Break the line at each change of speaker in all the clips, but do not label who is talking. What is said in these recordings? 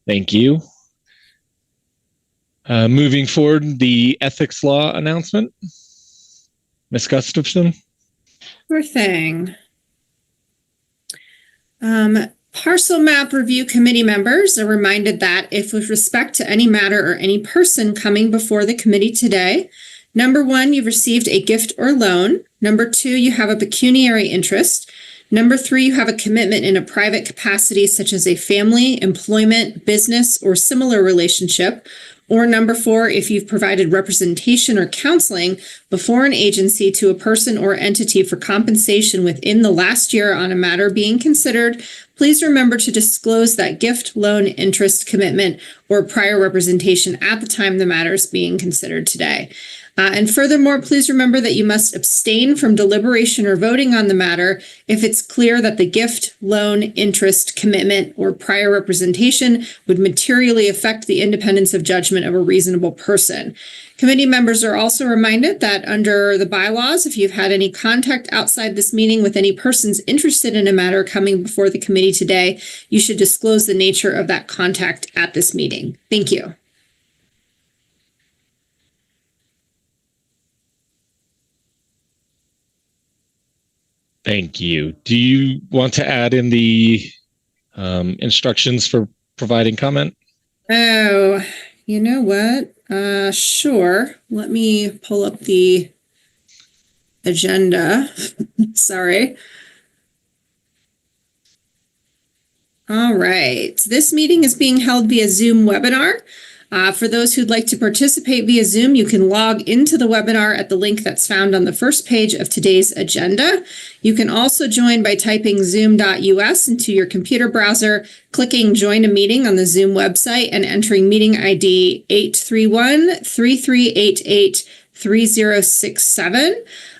Thank you. Moving forward, the ethics law announcement. Ms. Gustafson.
Sure thing. Parcel map review committee members are reminded that if with respect to any matter or any person coming before the committee today, number one, you've received a gift or loan. Number two, you have a pecuniary interest. Number three, you have a commitment in a private capacity, such as a family, employment, business, or similar relationship. Or number four, if you've provided representation or counseling before an agency to a person or entity for compensation within the last year on a matter being considered, please remember to disclose that gift, loan, interest, commitment, or prior representation at the time the matter is being considered today. And furthermore, please remember that you must abstain from deliberation or voting on the matter if it's clear that the gift, loan, interest, commitment, or prior representation would materially affect the independence of judgment of a reasonable person. Committee members are also reminded that under the bylaws, if you've had any contact outside this meeting with any persons interested in a matter coming before the committee today, you should disclose the nature of that contact at this meeting. Thank you.
Thank you. Do you want to add in the instructions for providing comment?
Oh, you know what? Sure. Let me pull up the agenda. Sorry. All right. This meeting is being held via Zoom webinar. For those who'd like to participate via Zoom, you can log into the webinar at the link that's found on the first page of today's agenda. You can also join by typing zoom.us into your computer browser, clicking Join a Meeting on the Zoom website, and entering meeting ID 831-3388-3067.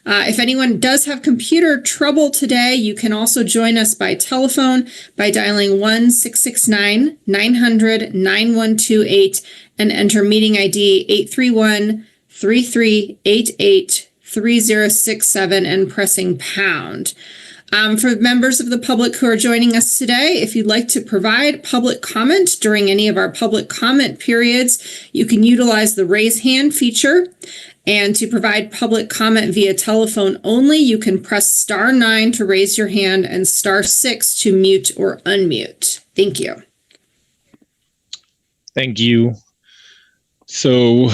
If anyone does have computer trouble today, you can also join us by telephone by dialing 1-669-900-9128 and enter meeting ID 831-3388-3067 and pressing pound. For members of the public who are joining us today, if you'd like to provide public comment during any of our public comment periods, you can utilize the raise hand feature. And to provide public comment via telephone only, you can press *9 to raise your hand and *6 to mute or unmute. Thank you.
Thank you. So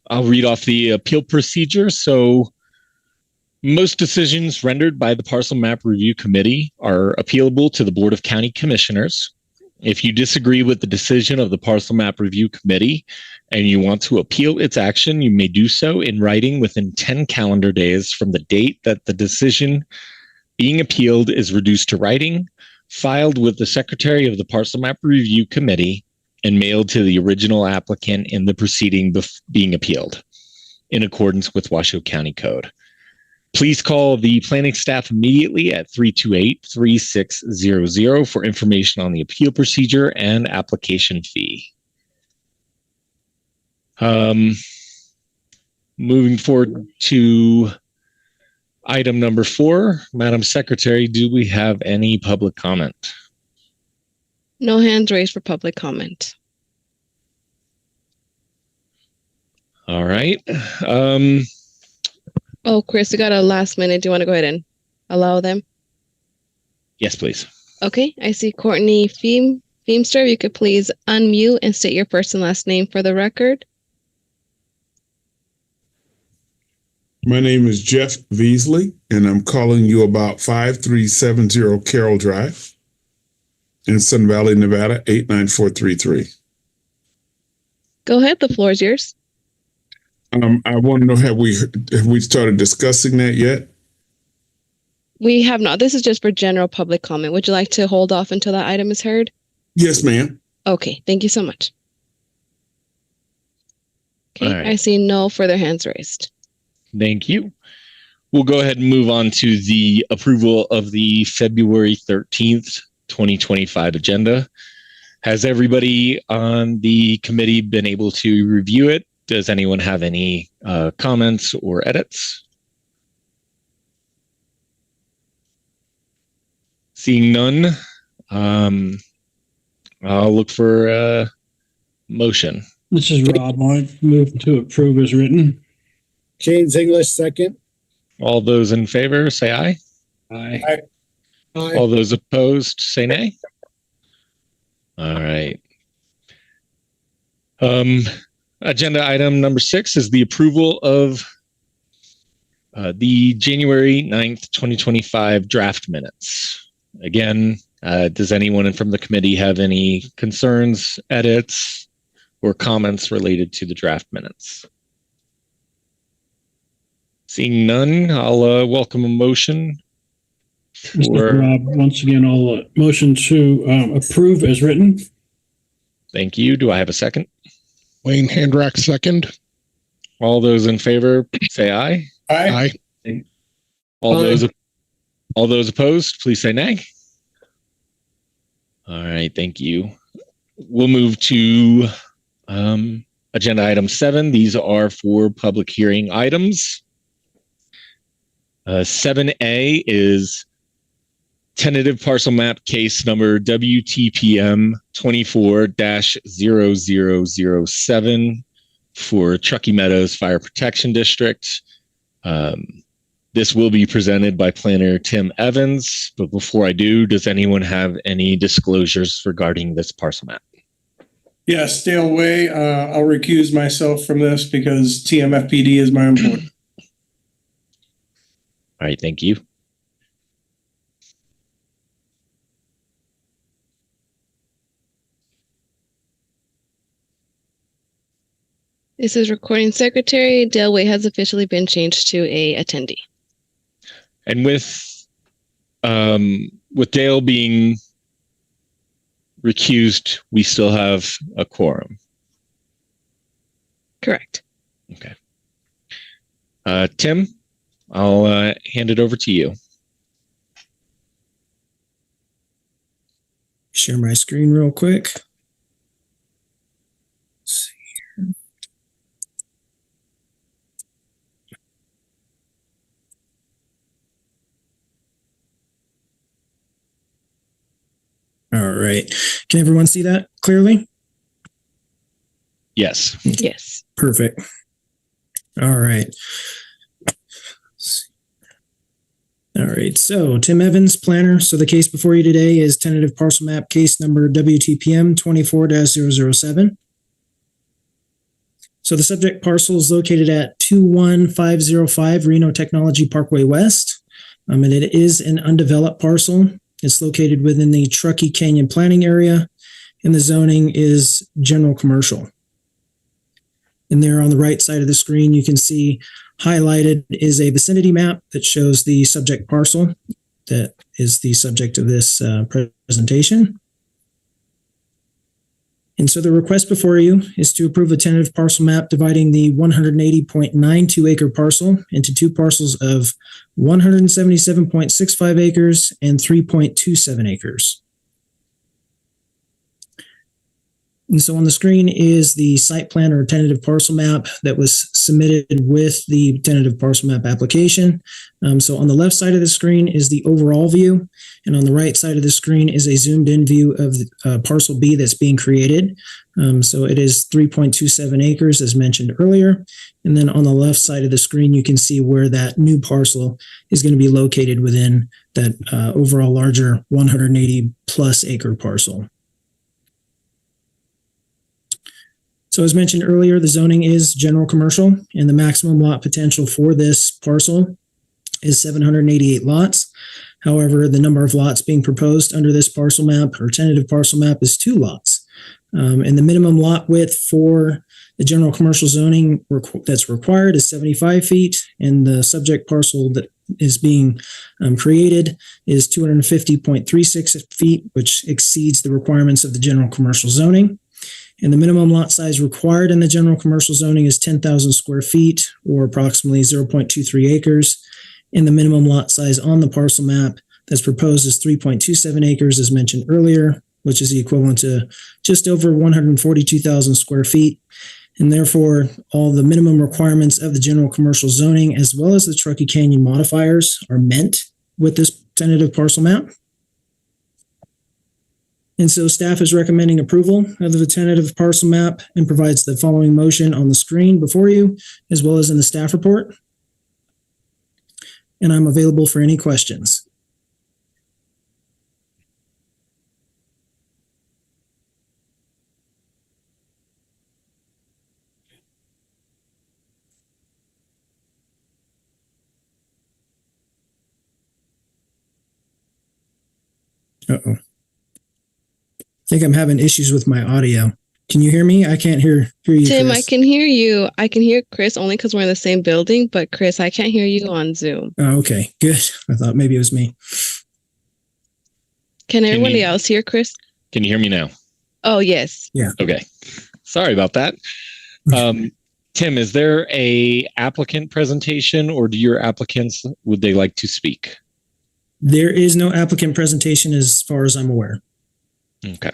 I'll read off the appeal procedure. So most decisions rendered by the Parcel Map Review Committee are appealable to the Board of County Commissioners. If you disagree with the decision of the Parcel Map Review Committee and you want to appeal its action, you may do so in writing within 10 calendar days from the date that the decision being appealed is reduced to writing, filed with the Secretary of the Parcel Map Review Committee, and mailed to the original applicant in the proceeding being appealed, in accordance with Washoe County Code. Please call the planning staff immediately at 328-3600 for information on the appeal procedure and application fee. Moving forward to item number 4, Madam Secretary, do we have any public comment?
No hands raised for public comment.
All right.
Oh, Chris, we got a last minute. Do you want to go ahead and allow them?
Yes, please.
Okay, I see Courtney Feemster. You could please unmute and state your first and last name for the record.
My name is Jeff Veasley, and I'm calling you about 5370 Carroll Drive in Sun Valley, Nevada, 89433.
Go ahead. The floor is yours.
I want to know, have we started discussing that yet?
We have not. This is just for general public comment. Would you like to hold off until that item is heard?
Yes, ma'am.
Okay, thank you so much. Okay,
right.
I see no further hands raised.
Thank you. We'll go ahead and move on to the approval of the February 13th, 2025 agenda. Has everybody on the committee been able to review it? Does anyone have any comments or edits? Seeing none, I'll look for a motion.
This is Rob. I move to approve as written.
James English, second.
All those in favor, say aye.
Aye.
Aye.
All those opposed, say nay. All right. Agenda item number 6 is the approval of the January 9th, 2025 draft minutes. Again, does anyone from the committee have any concerns, edits, or comments related to the draft minutes? Seeing none, I'll welcome a motion.
This is Rob. Once again, I'll motion to approve as written.
Thank you. Do I have a second?
Wayne Handrack, second.
All those in favor, say aye.
Aye.
All those opposed, please say nay. All right, thank you. We'll move to agenda item 7. These are for public hearing items. 7A is tentative parcel map case number WTPM 24-0007 for Truckee Meadows Fire Protection District. This will be presented by planner Tim Evans, but before I do, does anyone have any disclosures regarding this parcel map?
Yes, Dale Way. I'll recuse myself from this because TMFPD is my employer.
All right, thank you.
This is recording secretary. Dale Way has officially been changed to a attendee.
And with Dale being recused, we still have a quorum.
Correct.
Okay. Tim, I'll hand it over to you.
Share my screen real quick. Let's see here. All right. Can everyone see that clearly?
Yes.
Yes.
Perfect. All right. All right. So Tim Evans, planner. So the case before you today is tentative parcel map case number WTPM 24-007. So the subject parcel is located at 21505 Reno Technology Parkway West. And it is an undeveloped parcel. It's located within the Truckee Canyon planning area, and the zoning is general commercial. And there on the right side of the screen, you can see highlighted is a vicinity map that shows the subject parcel that is the subject of this presentation. And so the request before you is to approve a tentative parcel map dividing the 180.92 acre parcel into two parcels of 177.65 acres and 3.27 acres. And so on the screen is the site plan or tentative parcel map that was submitted with the tentative parcel map application. So on the left side of the screen is the overall view, and on the right side of the screen is a zoomed in view of parcel B that's being created. So it is 3.27 acres as mentioned earlier. And then on the left side of the screen, you can see where that new parcel is going to be located within that overall larger 180 plus acre parcel. So as mentioned earlier, the zoning is general commercial, and the maximum lot potential for this parcel is 788 lots. However, the number of lots being proposed under this parcel map or tentative parcel map is 2 lots. And the minimum lot width for the general commercial zoning that's required is 75 feet, and the subject parcel that is being created is 250.36 feet, which exceeds the requirements of the general commercial zoning. And the minimum lot size required in the general commercial zoning is 10,000 square feet, or approximately 0.23 acres. And the minimum lot size on the parcel map that's proposed is 3.27 acres, as mentioned earlier, which is the equivalent to just over 142,000 square feet. And therefore, all the minimum requirements of the general commercial zoning, as well as the Truckee Canyon modifiers, are met with this tentative parcel map. And so staff is recommending approval of the tentative parcel map and provides the following motion on the screen before you, as well as in the staff report. And I'm available for any questions. Uh-oh. I think I'm having issues with my audio. Can you hear me? I can't hear you,
Tim,
Chris.
I can hear you. I can hear Chris only because we're in the same building, but Chris, I can't hear you on Zoom.
Oh, okay, good. I thought maybe it was me.
Can everybody else hear Chris?
Can you hear me now?
Oh, yes.
Yeah.
Okay. Sorry about that. Tim, is there a applicant presentation, or do your applicants, would they like to speak?
There is no applicant presentation as far as I'm aware.
Okay.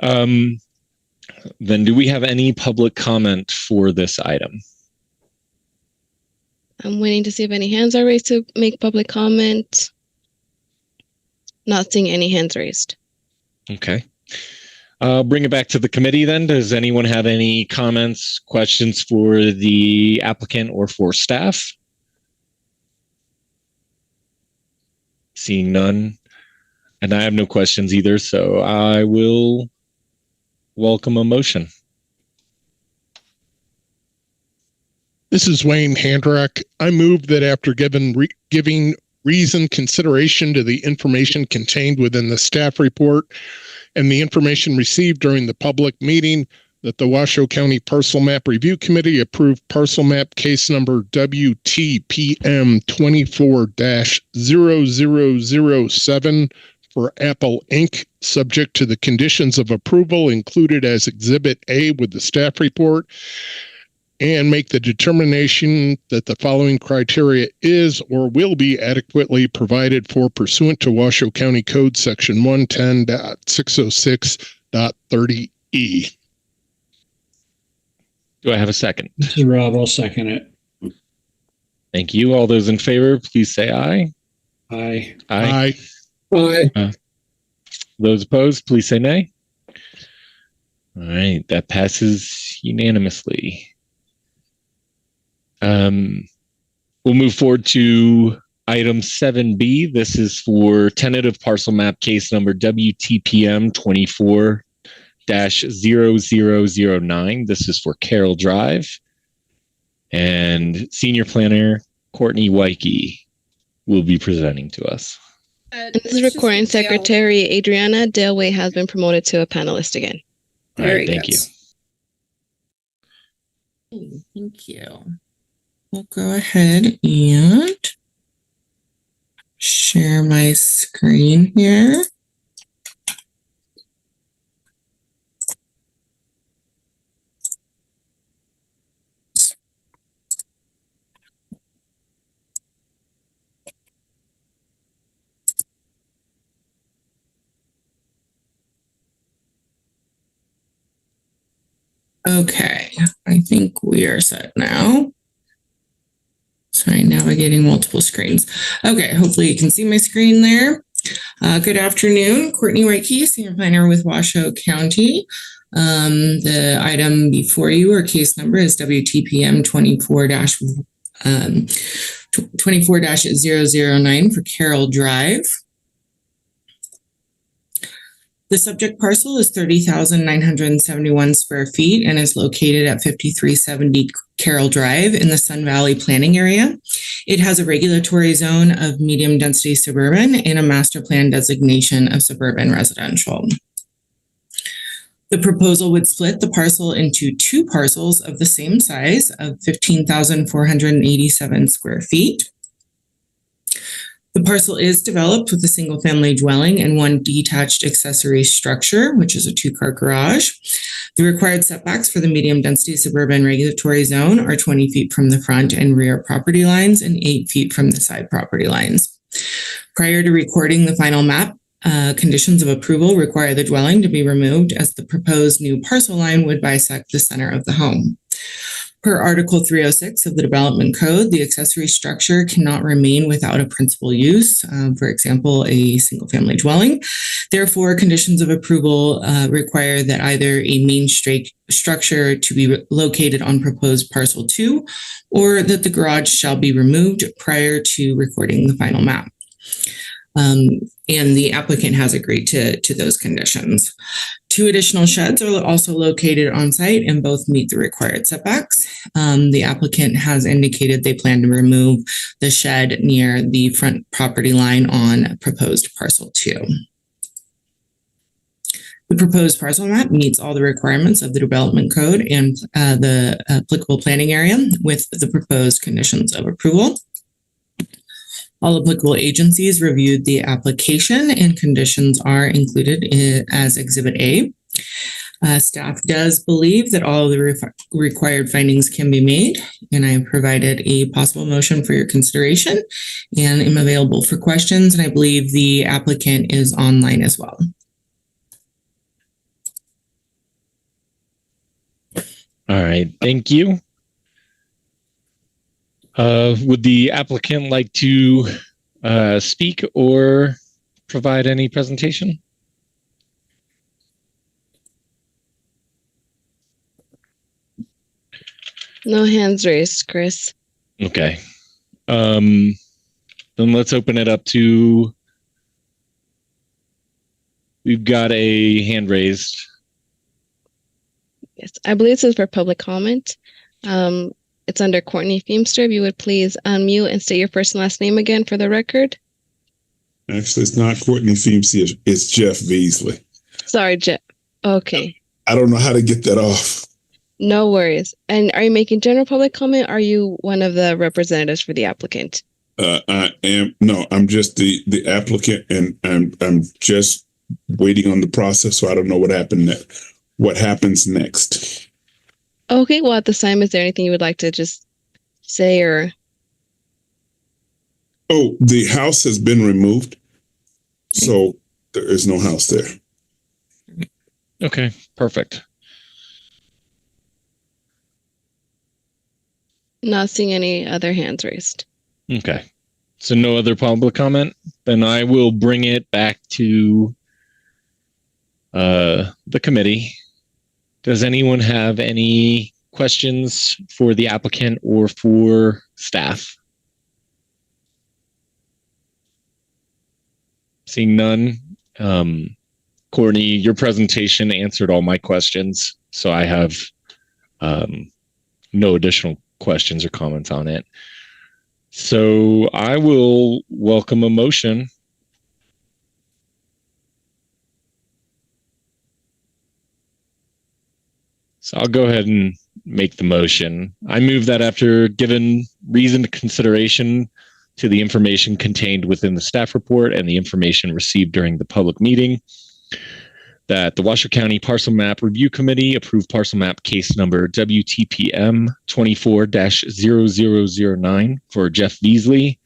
Then do we have any public comment for this item?
I'm waiting to see if any hands are raised to make public comment. Not seeing any hands raised.
Okay. Bring it back to the committee then. Does anyone have any comments, questions for the applicant or for staff? Seeing none. And I have no questions either, so I will welcome a motion.
This is Wayne Handrak. I move that after giving reasoned consideration to the information contained within the staff report and the information received during the public meeting, that the Washoe County Parcel Map Review Committee approve parcel map case number WTPM 24-0007 for Apple Inc., subject to the conditions of approval included as Exhibit A with the staff report, and make the determination that the following criteria is or will be adequately provided for pursuant to Washoe County Code Section 110.606.30E.
Do I have a second?
This is Rob. I'll second it.
Thank you. All those in favor, please say aye.
Aye.
Aye.
Aye.
Those opposed, please say nay. All right, that passes unanimously. We'll move forward to item 7B. This is for tentative parcel map case number WTPM 24-0009. This is for Carroll Drive. And senior planner Courtney Wyke will be presenting to us.
And this is recording secretary Adriana Daleway has been promoted to a panelist again.
All right, thank you.
Thank you. We'll go ahead and share my screen here. Okay, I think we are set now. Sorry, navigating multiple screens. Okay, hopefully you can see my screen there. Good afternoon, Courtney Wyke, Senior Planner with Washoe County. The item before you, or case number, is WTPM 24-009 for Carroll Drive. The subject parcel is 30,971 square feet and is located at 5370 Carroll Drive in the Sun Valley planning area. It has a regulatory zone of medium density suburban and a master plan designation of suburban residential. The proposal would split the parcel into two parcels of the same size of 15,487 square feet. The parcel is developed with a single family dwelling and one detached accessory structure, which is a 2-car garage. The required setbacks for the medium density suburban regulatory zone are 20 feet from the front and rear property lines and 8 feet from the side property lines. Prior to recording the final map, conditions of approval require the dwelling to be removed as the proposed new parcel line would bisect the center of the home. Per Article 306 of the Development Code, the accessory structure cannot remain without a principal use, for example, a single-family dwelling. Therefore, conditions of approval require that either a main structure to be located on proposed parcel 2, or that the garage shall be removed prior to recording the final map. And the applicant has agreed to those conditions. 2 additional sheds are also located on site and both meet the required setbacks. The applicant has indicated they plan to remove the shed near the front property line on proposed parcel 2. The proposed parcel map meets all the requirements of the development code and the applicable planning area with the proposed conditions of approval. All applicable agencies reviewed the application and conditions are included as Exhibit A. Staff does believe that all of the required findings can be made, and I have provided a possible motion for your consideration and am available for questions, and I believe the applicant is online as well.
All right, thank you. Would the applicant like to speak or provide any presentation?
No hands raised, Chris.
Okay. Then let's open it up to, we've got a hand raised.
Yes, I believe this is for public comment. It's under Courtney Feimster. If you would please unmute and state your first and last name again for the record.
Actually, it's not Courtney Feimster. It's Jeff Beasley.
Sorry, Jeff. Okay.
I don't know how to get that off.
No worries. And are you making general public comment? Or are you one of the representatives for the applicant?
I am. No, I'm just the applicant, and I'm just waiting on the process. So I don't know what happened. What happens next?
Okay. Well, at this time, is there anything you would like to just say or?
Oh, the house has been removed, so there is no house there.
Okay, perfect.
Not seeing any other hands raised.
Okay. So no other public comment? Then I will bring it back to the committee. Does anyone have any questions for the applicant or for staff? Seeing none. Courtney, your presentation answered all my questions, so I have no additional questions or comments on it. So I will welcome a motion. So I'll go ahead and make the motion. I move that after given reasoned consideration to the information contained within the staff report and the information received during the public meeting, that the Washoe County Parcel Map Review Committee approve parcel map case number WTPM 24-0009 for Jeff Beasley,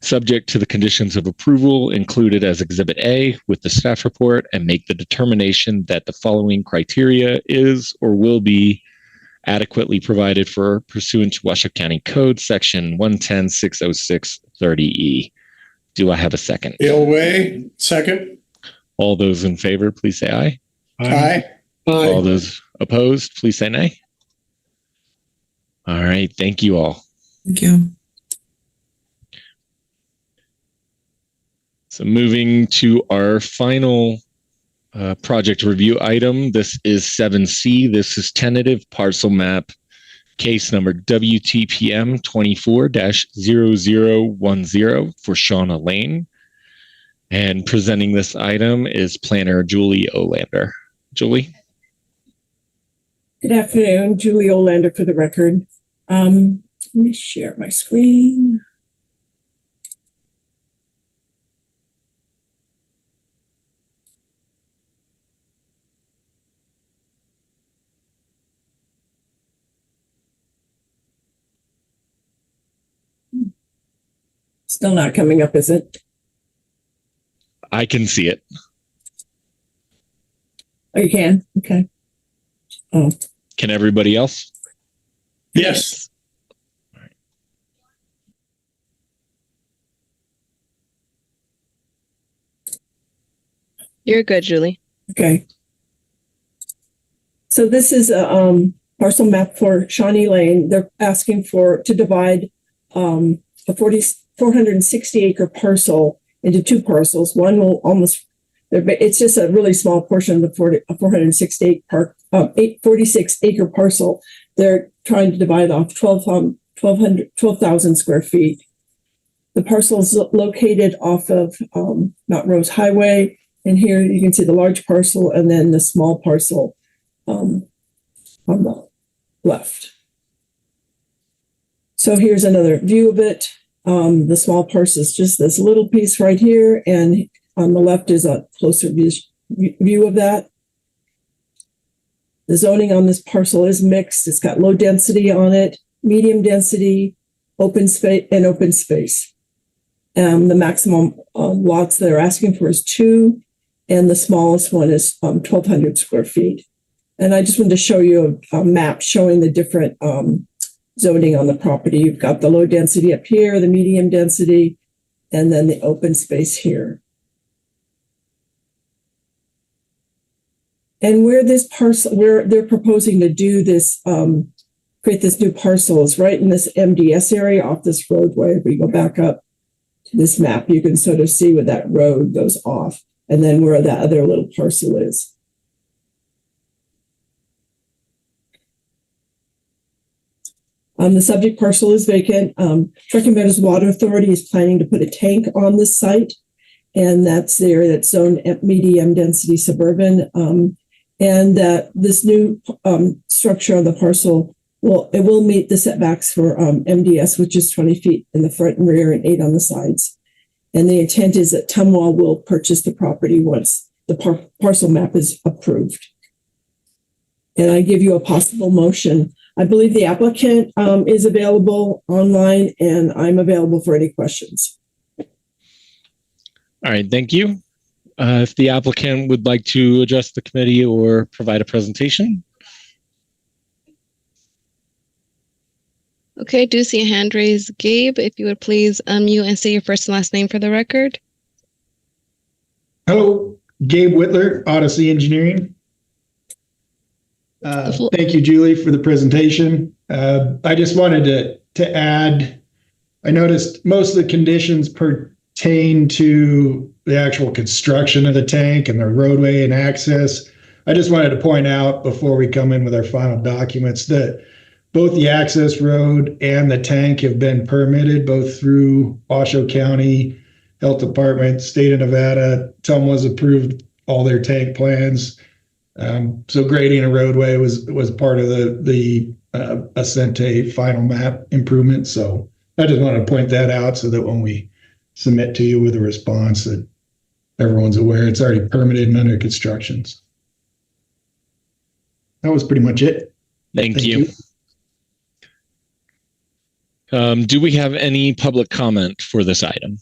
subject to the conditions of approval included as Exhibit A with the staff report, and make the determination that the following criteria is or will be adequately provided for pursuant to Washoe County Code Section 110-606-30E. Do I have a second?
Dale Way, second.
All those in favor, please say aye.
Aye.
All those opposed, please say nay. All right. Thank you all.
Thank you.
So moving to our final project review item. This is 7C. This is tentative parcel map case number WTPM 24-0010 for Shauna Lane. And presenting this item is planner Julie Olander. Julie?
Good afternoon, Julie Olander for the record. Let me share my screen. Still not coming up, is it?
I can see it.
Oh, you can? Okay. Oh,
Can everybody else?
Yes.
You're good, Julie.
Okay. So this is a parcel map for Shawnee Lane. They're asking to divide a 460 acre parcel into two parcels. One will it's just a really small portion of the 46 acre parcel. They're trying to divide off 12,000 square feet. The parcel is located off of Mount Rose Highway. And here you can see the large parcel and then the small parcel on the left. So here's another view of it. The small parcel is just this little piece right here, and on the left is a closer view of that. The zoning on this parcel is mixed. It's got low density on it, medium density, open space, and open space. The maximum lots they're asking for is 2, and the smallest one is 1,200 square feet. And I just wanted to show you a map showing the different zoning on the property. You've got the low density up here, the medium density, and then the open space here. And where they're proposing to do this, create this new parcel is right in this MDS area off this roadway. If we go back up to this map, you can sort of see where that road goes off, and then where that other little parcel is. The subject parcel is vacant. Truckee Meadows Water Authority is planning to put a tank on this site, and that's zoned at medium density suburban. And that this new structure on the parcel will meet the setbacks for MDS, which is 20 feet in the front and rear and 8 on the sides. And the intent is that Tumwall will purchase the property once the parcel map is approved. And I give you a possible motion. I believe the applicant is available online, and I'm available for any questions.
All right, thank you. If the applicant would like to address the committee or provide a presentation.
Okay, do see a hand raised. Gabe, if you would please unmute and say your first and last name for the record.
Hello, Gabe Whitler, Odyssey Engineering. Thank you, Julie, for the presentation. I just wanted to add, I noticed most of the conditions pertain to the actual construction of the tank and the roadway and access. I just wanted to point out before we come in with our final documents that both the access road and the tank have been permitted both through Washoe County Health Department, State of Nevada. Tumwa's approved all their tank plans. So grading a roadway was part of the Ascente final map improvement. So I just wanted to point that out so that when we submit to you with a response that everyone's aware it's already permitted and under construction. That was pretty much it.
Thank you. Do we have any public comment for this item?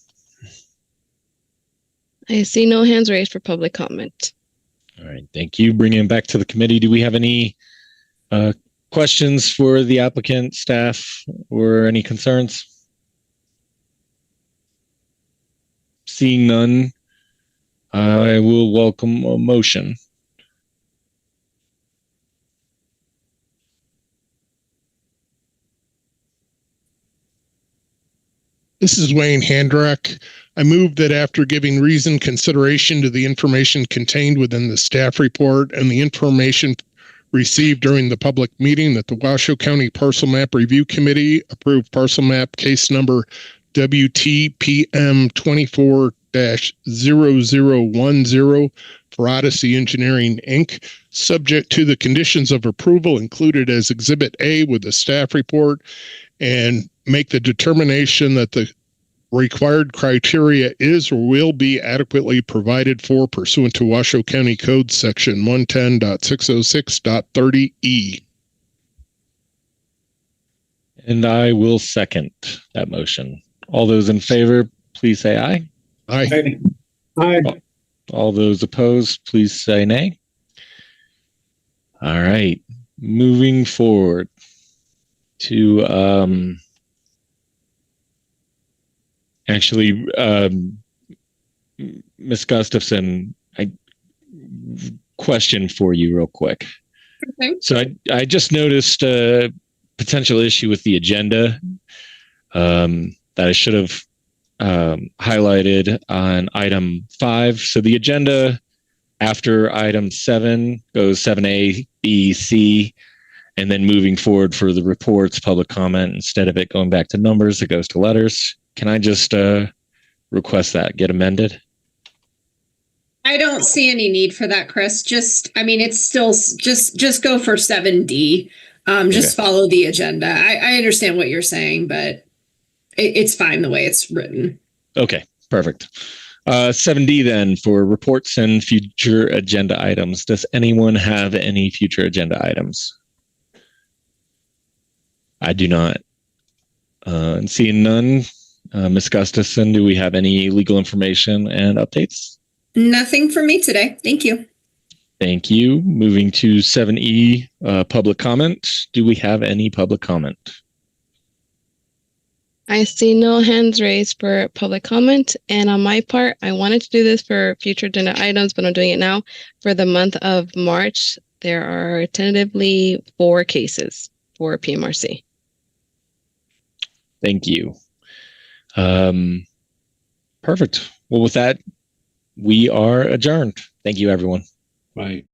I see no hands raised for public comment.
All right, thank you. Bringing it back to the committee. Do we have any questions for the applicant, staff, or any concerns? Seeing none, I will welcome a motion.
This is Wayne Handrak. I move that after giving reasoned consideration to the information contained within the staff report and the information received during the public meeting, that the Washoe County Parcel Map Review Committee approve parcel map case number WTPM 24-0010 for Odyssey Engineering, Inc., subject to the conditions of approval included as Exhibit A with the staff report, and make the determination that the required criteria is or will be adequately provided for pursuant to Washoe County Code Section 110.606.30E.
And I will second that motion. All those in favor, please say aye.
Aye.
Aye.
All those opposed, please say nay. All right, moving forward. to actually, Ms. Gustafson, question for you real quick.
Okay.
So I just noticed a potential issue with the agenda that I should have highlighted on item 5. So the agenda after item 7 goes 7A, B, C, and then moving forward for the reports, public comment, instead of it going back to numbers, it goes to letters. Can I just request that get amended?
I don't see any need for that, Chris. It's still just go for 7D. Just follow the agenda. I understand what you're saying, but it's fine the way it's written.
Okay, perfect. 7D then for reports and future agenda items. Does anyone have any future agenda items? I do not. Seeing none, Ms. Gustafson, do we have any legal information and updates?
Nothing for me today. Thank you.
Thank you. Moving to 7E, public comment. Do we have any public comment?
I see no hands raised for public comment. And on my part, I wanted to do this for future agenda items, but I'm doing it now. For the month of March, there are tentatively 4 cases for PMRC.
Thank you. Perfect. Well, with that, we are adjourned. Thank you, everyone.
Bye.